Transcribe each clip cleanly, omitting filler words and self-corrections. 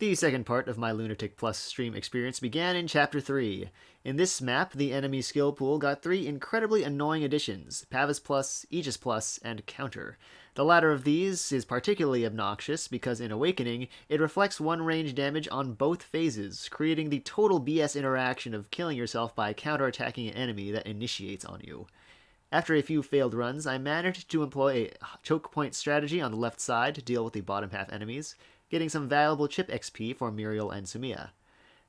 The second part of my Lunatic Plus stream experience began in Chapter 3. In this map, the enemy skill pool got 3 incredibly annoying additions: Pavise Plus, Aegis Plus, and Counter. The latter of these is particularly obnoxious because in Awakening, it reflects one range damage on both phases, creating the total BS interaction of killing yourself by counterattacking an enemy that initiates on you. After a few failed runs, I managed to employ a choke point strategy on the left side to deal with the bottom half enemies, getting some valuable chip XP for Muriel and Sumiya.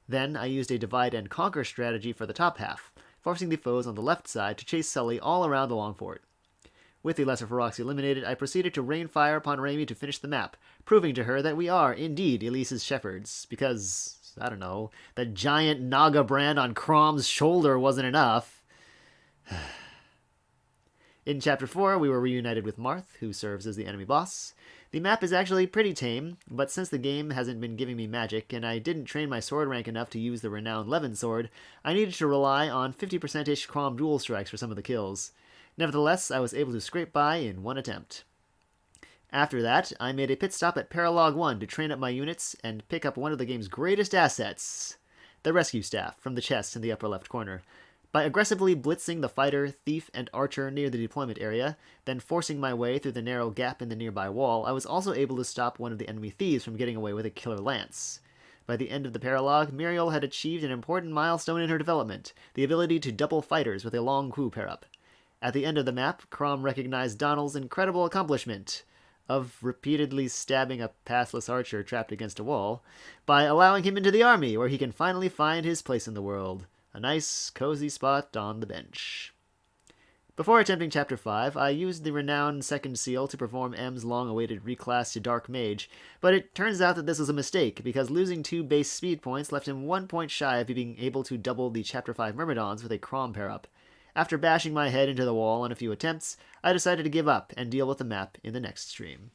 Then I used a divide and conquer strategy for the top half, forcing the foes on the left side to chase Sully all around the long fort. With the Lesser Ferox eliminated, I proceeded to rain fire upon Raimi to finish the map, proving to her that we are indeed Elise's shepherds, because, I don't know, the giant Naga brand on Crom's shoulder wasn't enough. In Chapter 4, we were reunited with Marth, who serves as the enemy boss. The map is actually pretty tame, but since the game hasn't been giving me magic, and I didn't train my sword rank enough to use the renowned Levin sword, I needed to rely on 50%-ish Crom dual strikes for some of the kills. Nevertheless, I was able to scrape by in one attempt. After that, I made a pit stop at Paralogue 1 to train up my units and pick up one of the game's greatest assets, the rescue staff, from the chest in the upper left corner. By aggressively blitzing the fighter, thief, and archer near the deployment area, then forcing my way through the narrow gap in the nearby wall, I was also able to stop one of the enemy thieves from getting away with a killer lance. By the end of the Paralogue, Muriel had achieved an important milestone in her development, the ability to double fighters with a long Q pair-up. At the end of the map, Crom recognized Donald's incredible accomplishment of repeatedly stabbing a pathless archer trapped against a wall, by allowing him into the army, where he can finally find his place in the world. A nice, cozy spot on the bench. Before attempting Chapter 5, I used the renowned second seal to perform M's long-awaited reclass to Dark Mage, but it turns out that this was a mistake, because losing 2 base speed points left him 1 point shy of being able to double the Chapter 5 Myrmidons with a Crom pair-up. After bashing my head into the wall on a few attempts, I decided to give up and deal with the map in the next stream.